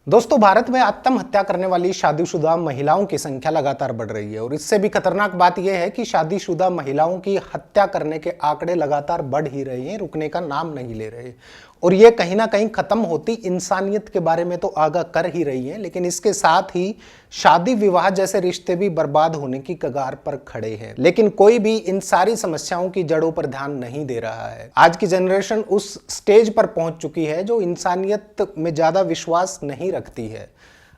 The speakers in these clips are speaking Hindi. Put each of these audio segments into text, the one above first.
दोस्तों, भारत में आत्महत्या करने वाली शादीशुदा महिलाओं की संख्या लगातार बढ़ रही है और इससे भी खतरनाक बात यह है कि शादीशुदा महिलाओं की हत्या करने के आंकड़े लगातार बढ़ ही रहे हैं, रुकने का नाम नहीं ले रहे। और ये कहीं ना कहीं खत्म होती इंसानियत के बारे में तो आगाह कर ही रही है, लेकिन इसके साथ ही शादी विवाह जैसे रिश्ते भी बर्बाद होने की कगार पर खड़े हैं। लेकिन कोई भी इन सारी समस्याओं की जड़ों पर ध्यान नहीं दे रहा है। आज की जनरेशन उस स्टेज पर पहुंच चुकी है जो इंसानियत में ज्यादा विश्वास नहीं रखती है।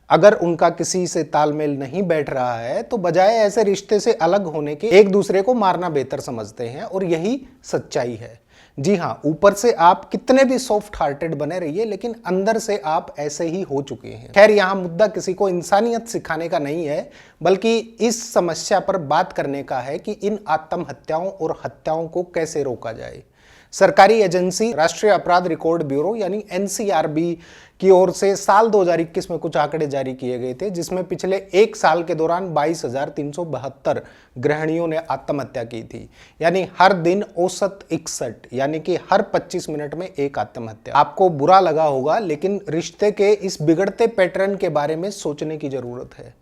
अगर उनका किसी से तालमेल नहीं बैठ रहा है तो बजाय ऐसे रिश्ते से अलग होने के एक दूसरे को मारना बेहतर समझते हैं, और यही सच्चाई है। जी हाँ, ऊपर से आप कितने भी सॉफ्ट हार्टेड बने रहिए, लेकिन अंदर से आप ऐसे ही हो चुके हैं। खैर, यहाँ मुद्दा किसी को इंसानियत सिखाने का नहीं है, बल्कि इस समस्या पर बात करने का है कि इन आत्महत्याओं और हत्याओं को कैसे रोका जाए। सरकारी एजेंसी राष्ट्रीय अपराध रिकॉर्ड ब्यूरो यानी एनसीआरबी की ओर से साल 2021 में कुछ आंकड़े जारी किए गए थे, जिसमें पिछले एक साल के दौरान 22,372 गृहिणियों ने आत्महत्या की थी। यानी हर दिन औसत 61, यानी कि हर 25 मिनट में एक आत्महत्या। आपको बुरा लगा होगा, लेकिन रिश्ते के इस बिगड़ते पैटर्न के बारे में सोचने की जरूरत है।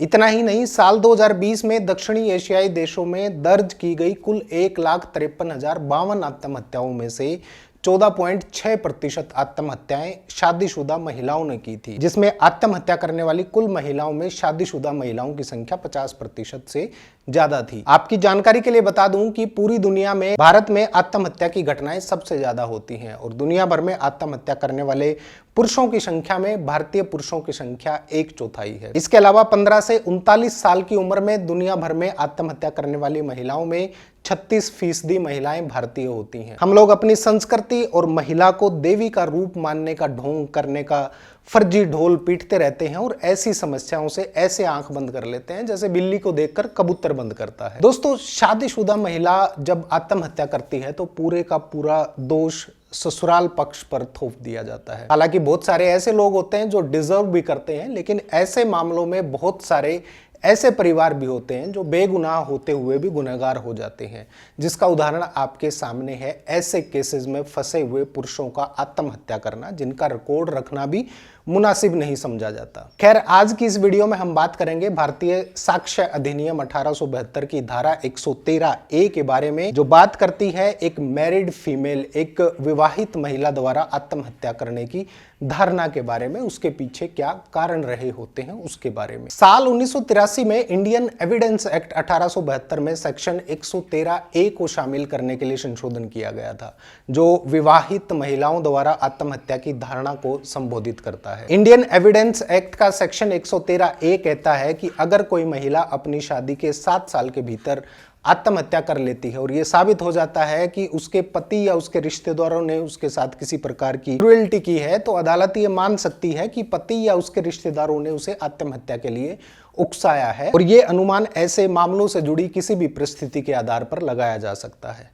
इतना ही नहीं, साल 2020 में दक्षिणी एशियाई देशों में दर्ज की गई कुल 1,53,052 आत्महत्याओं में से 14.6% आत्महत्याएं शादीशुदा महिलाओं ने की थी, जिसमें आत्महत्या करने वाली कुल महिलाओं में शादीशुदा महिलाओं की संख्या 50% से ज्यादा थी। आपकी जानकारी के लिए बता दूं कि पूरी दुनिया में भारत में आत्महत्या की घटनाएं सबसे ज्यादा होती हैं, और दुनिया भर में आत्महत्या करने वाले पुरुषों की संख्या में भारतीय पुरुषों की संख्या 1/4 है। इसके अलावा 15 से 39 साल की उम्र में दुनिया भर में आत्महत्या करने वाली महिलाओं में 36% महिलाएं भारतीय होती हैं। हम लोग अपनी संस्कृति और महिला को देवी का रूप मानने का ढोंग करने का फर्जी ढोल पीटते रहते हैं, और ऐसी समस्याओं से ऐसे आंख बंद कर लेते हैं जैसे बिल्ली को देखकर कबूतर बंद करता है। दोस्तों, शादीशुदा महिला जब आत्महत्या करती है तो पूरे का पूरा दोष ससुराल पक्ष पर थोप दिया जाता है। हालांकि बहुत सारे ऐसे लोग होते हैं जो डिजर्व भी करते हैं, लेकिन ऐसे मामलों में बहुत सारे ऐसे परिवार भी होते हैं जो बेगुनाह होते हुए भी गुनहगार हो जाते हैं, जिसका उदाहरण आपके सामने है। ऐसे केसेस में फंसे हुए पुरुषों का आत्महत्या करना, जिनका रिकॉर्ड रखना भी मुनासिब नहीं समझा जाता। खैर, आज की इस वीडियो में हम बात करेंगे भारतीय साक्ष्य अधिनियम 1872 की धारा 113A के बारे में, जो बात करती है एक मैरिड फीमेल, एक विवाहित महिला द्वारा आत्महत्या करने की धारणा के बारे में, उसके पीछे क्या कारण रहे होते हैं उसके बारे में। साल 1983 में इंडियन एविडेंस एक्ट 1872 में सेक्शन 113A को शामिल करने के लिए संशोधन किया गया था, जो विवाहित महिलाओं द्वारा आत्महत्या की धारणा को संबोधित करता है। इंडियन एविडेंस एक्ट का सेक्शन 113A कहता है कि अगर कोई महिला अपनी शादी के 7 साल के भीतर आत्महत्या कर लेती है और यह साबित हो जाता है कि उसके पति या उसके रिश्तेदारों ने उसके साथ किसी प्रकार की क्रूएल्टी की है, तो अदालत ये मान सकती है कि पति या उसके रिश्तेदारों ने उसे आत्महत्या के लिए उकसाया है, और ये अनुमान ऐसे मामलों से जुड़ी किसी भी परिस्थिति के आधार पर लगाया जा सकता है।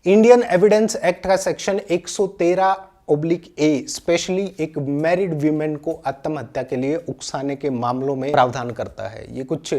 इंडियन एविडेंस एक्ट का सेक्शन 113(A) स्पेशली एक मैरिड वीमेन को आत्महत्या के लिए उकसाने के मामलों में प्रावधान करता है। ये कुछ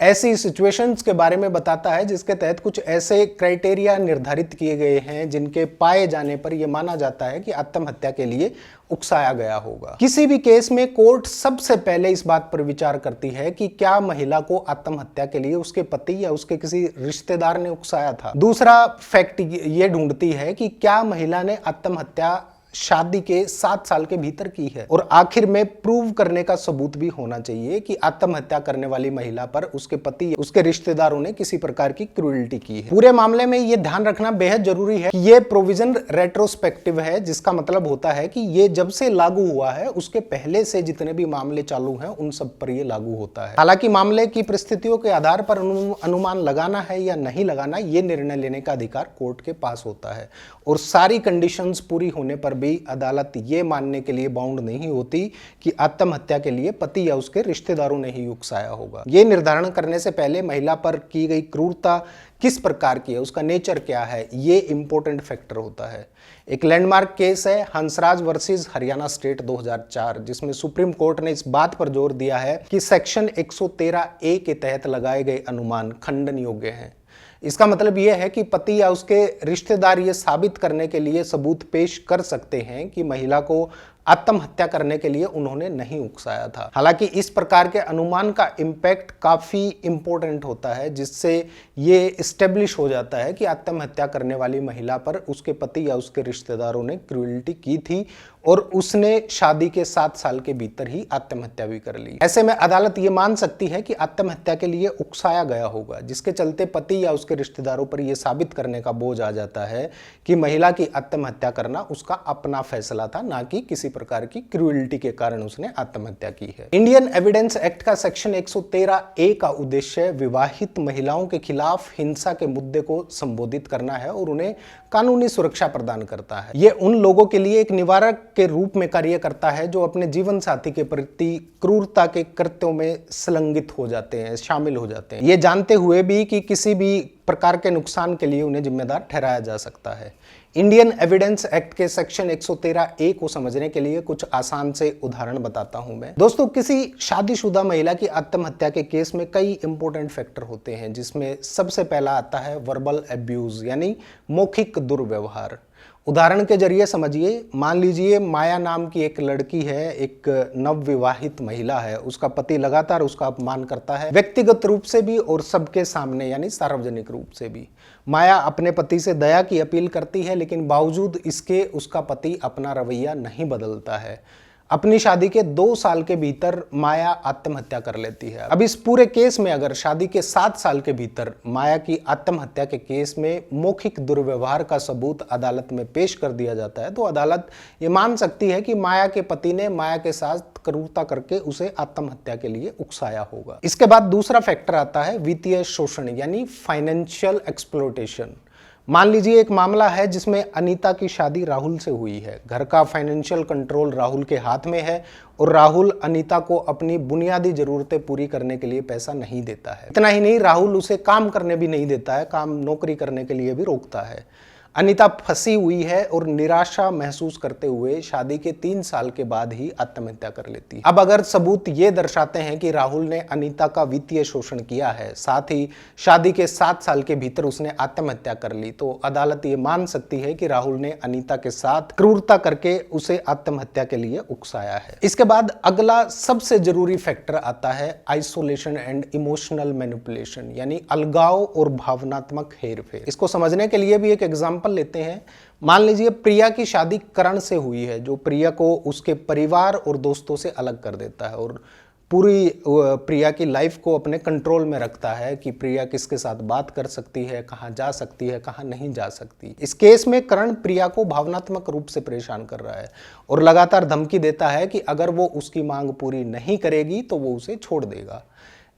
ऐसी सिचुएशंस के बारे में बताता है जिसके तहत कुछ ऐसे क्राइटेरिया निर्धारित किए गए हैं जिनके पाए जाने पर यह माना जाता है कि आत्महत्या के लिए उकसाया गया होगा। किसी भी केस में कोर्ट सबसे पहले इस बात पर विचार करती है कि क्या महिला को आत्महत्या के लिए उसके पति या उसके किसी रिश्तेदार ने उकसाया था। दूसरा फैक्ट ये ढूंढती है कि क्या महिला ने आत्महत्या शादी के 7 साल के भीतर की है, और आखिर में प्रूव करने का सबूत भी होना चाहिए कि आत्महत्या करने वाली महिला पर उसके पति या उसके रिश्तेदारों ने किसी प्रकार की क्रूएल्टी की है। पूरे मामले में यह ध्यान रखना बेहद जरूरी है कि यह प्रोविजन रेट्रोस्पेक्टिव है, जिसका मतलब होता है कि यह जब से लागू हुआ है उसके पहले से जितने भी मामले चालू हैं उन सब पर यह लागू होता है। हालांकि मामले की परिस्थितियों के आधार पर अनुमान लगाना है या नहीं लगाना, यह निर्णय लेने का अधिकार कोर्ट के पास होता है, और सारी कंडीशंस पूरी होने पर अदालत ये मानने के लिए बाउंड नहीं होती कि आत्महत्या के लिए पति या उसके रिश्तेदारों ने ही उकसाया होगा। ये निर्धारण करने से पहले महिला पर की गई क्रूरता किस प्रकार की है, उसका नेचर क्या है, ये इंपॉर्टेंट फैक्टर होता है। एक लैंडमार्क केस है हंसराज वर्सेस हरियाणा स्टेट 2004, जिसमें सुप्रीम कोर्ट ने इस बात पर जोर दिया है कि सेक्शन 113A के तहत लगाए गए अनुमान खंडन योग्य हैं। इसका मतलब यह है कि पति या उसके रिश्तेदार ये साबित करने के लिए सबूत पेश कर सकते हैं कि महिला को आत्महत्या करने के लिए उन्होंने नहीं उकसाया था। हालांकि इस प्रकार के अनुमान का इम्पैक्ट काफी इंपॉर्टेंट होता है, जिससे ये इस्टेब्लिश हो जाता है कि आत्महत्या करने वाली महिला पर उसके पति या उसके रिश्तेदारों ने क्रूरल्टी की थी और उसने शादी के 7 साल के भीतर ही आत्महत्या भी कर ली। ऐसे में अदालत ये मान सकती है कि आत्महत्या के लिए उकसाया गया होगा, जिसके चलते पति या उसके रिश्तेदारों पर यह साबित करने का बोझ आ जाता है कि महिला की आत्महत्या करना उसका अपना फैसला था, ना कि किसी प्रकार की क्रूरल्टी के कारण उसने आत्महत्या की है। इंडियन एविडेंस एक्ट का सेक्शन 113A का उद्देश्य विवाहित महिलाओं के खिलाफ हिंसा के मुद्दे को संबोधित करना है और उन्हें कानूनी सुरक्षा प्रदान करता है। यह उन लोगों के लिए एक निवारक के रूप में कार्य करता है जो अपने जीवन साथी के प्रति क्रूरता के कृत्यों में संलग्नित हो जाते हैं, शामिल हो जाते हैं, ये जानते हुए भी कि किसी भी प्रकार के नुकसान के लिए उन्हें जिम्मेदार ठहराया जा सकता है। इंडियन एविडेंस एक्ट के सेक्शन 113A को समझने के लिए कुछ आसान से उदाहरण बताता हूं मैं। दोस्तों, किसी शादीशुदा महिला की आत्महत्या के केस में कई इंपॉर्टेंट फैक्टर होते हैं, जिसमें सबसे पहला आता है वर्बल एब्यूज यानी मौखिक दुर्व्यवहार। उदाहरण के जरिए समझिए, मान लीजिए माया नाम की एक लड़की है, एक नवविवाहित महिला है, उसका पति लगातार उसका अपमान करता है, व्यक्तिगत रूप से भी और सबके सामने यानी सार्वजनिक रूप से भी। माया अपने पति से दया की अपील करती है, लेकिन बावजूद इसके उसका पति अपना रवैया नहीं बदलता है। अपनी शादी के 2 साल के भीतर माया आत्महत्या कर लेती है। अब इस पूरे केस में अगर शादी के 7 साल के भीतर माया की आत्महत्या के केस में मौखिक दुर्व्यवहार का सबूत अदालत में पेश कर दिया जाता है, तो अदालत ये मान सकती है कि माया के पति ने माया के साथ क्रूरता करके उसे आत्महत्या के लिए उकसाया होगा। इसके बाद दूसरा फैक्टर आता है वित्तीय शोषण यानी फाइनेंशियल एक्सप्लॉयटेशन। मान लीजिए एक मामला है जिसमें अनीता की शादी राहुल से हुई है। घर का फाइनेंशियल कंट्रोल राहुल के हाथ में है और राहुल अनीता को अपनी बुनियादी जरूरतें पूरी करने के लिए पैसा नहीं देता है। इतना ही नहीं, राहुल उसे काम करने भी नहीं देता है, काम नौकरी करने के लिए भी रोकता है। अनीता फंसी हुई है और निराशा महसूस करते हुए शादी के 3 साल के बाद ही आत्महत्या कर लेती है। अब अगर सबूत ये दर्शाते हैं कि राहुल ने अनीता का वित्तीय शोषण किया है, साथ ही शादी के 7 साल के भीतर उसने आत्महत्या कर ली, तो अदालत ये मान सकती है कि राहुल ने अनीता के साथ क्रूरता करके उसे आत्महत्या के लिए उकसाया है। इसके बाद अगला सबसे जरूरी फैक्टर आता है आइसोलेशन एंड इमोशनल मैनिपुलेशन यानी अलगाव और भावनात्मक हेरफेर। इसको समझने के लिए भी एक एग्जाम्पल लेते हैं। मान लीजिए प्रिया की शादी करण से हुई है, जो प्रिया को उसके परिवार और दोस्तों से अलग कर देता है और पूरी प्रिया की लाइफ को अपने कंट्रोल में रखता है कि प्रिया किसके साथ बात कर सकती है, कहाँ जा सकती है, कहाँ नहीं जा सकती। इस केस में करण प्रिया को भावनात्मक रूप से परेशान कर रहा है और लगातार धमकी देता है कि अगर वो उसकी मांग पूरी नहीं करेगी तो वो उसे छोड़ देगा।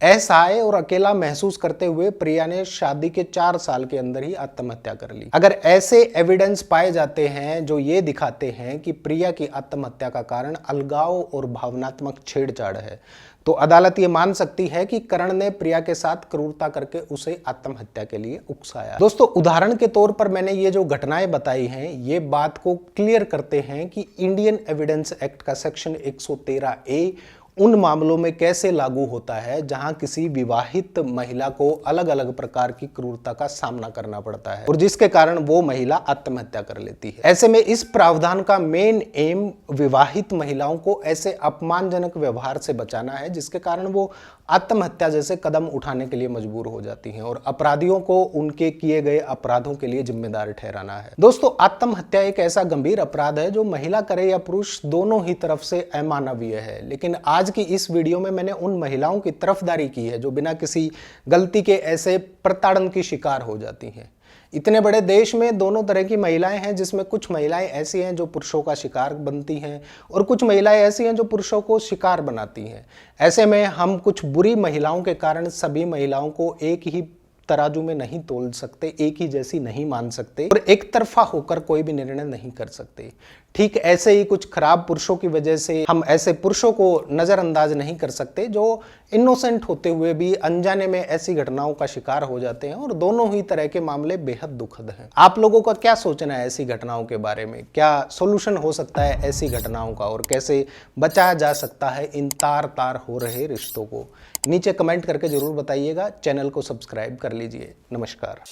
असहाय और अकेला महसूस करते हुए प्रिया ने शादी के 4 साल के अंदर ही आत्महत्या कर ली। अगर ऐसे एविडेंस पाए जाते हैं जो ये दिखाते हैं कि प्रिया की आत्महत्या का कारण अलगाव और भावनात्मक छेड़छाड़ है, तो अदालत ये मान सकती है कि करण ने प्रिया के साथ क्रूरता करके उसे आत्महत्या के लिए उकसाया। दोस्तों, उदाहरण के तौर पर मैंने ये जो घटनाएं बताई हैं, ये बात को क्लियर करते हैं कि इंडियन एविडेंस एक्ट का सेक्शन 113A उन मामलों में कैसे लागू होता है जहां किसी विवाहित महिला को अलग अलग प्रकार की क्रूरता का सामना करना पड़ता है और जिसके कारण वो महिला आत्महत्या कर लेती है। ऐसे में इस प्रावधान का मेन एम विवाहित महिलाओं को ऐसे अपमानजनक व्यवहार से बचाना है जिसके कारण वो आत्महत्या जैसे कदम उठाने के लिए मजबूर हो जाती हैं और अपराधियों को उनके किए गए अपराधों के लिए जिम्मेदार ठहराना है। दोस्तों, आत्महत्या एक ऐसा गंभीर अपराध है जो महिला करे या पुरुष दोनों ही तरफ से अमानवीय है, लेकिन आज की इस वीडियो में मैंने उन महिलाओं की तरफदारी की है जो बिना किसी गलती के ऐसे प्रताड़न की शिकार हो जाती हैं। इतने बड़े देश में दोनों तरह की महिलाएं हैं, जिसमें कुछ महिलाएं ऐसी हैं जो पुरुषों का शिकार बनती हैं और कुछ महिलाएं ऐसी हैं जो पुरुषों को शिकार बनाती हैं। ऐसे में हम कुछ बुरी महिलाओं के कारण सभी महिलाओं को एक ही तराजू में नहीं तोल सकते, एक ही जैसी नहीं मान सकते और एक तरफा होकर कोई भी निर्णय नहीं कर सकते। ठीक ऐसे ही कुछ खराब पुरुषों की वजह से हम ऐसे पुरुषों को नजरअंदाज नहीं कर सकते जो इनोसेंट होते हुए भी अनजाने में ऐसी घटनाओं का शिकार हो जाते हैं और दोनों ही तरह के मामले बेहद दुखद हैं। आप लोगों का क्या सोचना है ऐसी घटनाओं के बारे में? क्या सॉल्यूशन हो सकता है ऐसी घटनाओं का और कैसे बचाया जा सकता है इन तार तार हो रहे रिश्तों को? नीचे कमेंट करके जरूर बताइएगा। चैनल को सब्सक्राइब कर लीजिए। नमस्कार।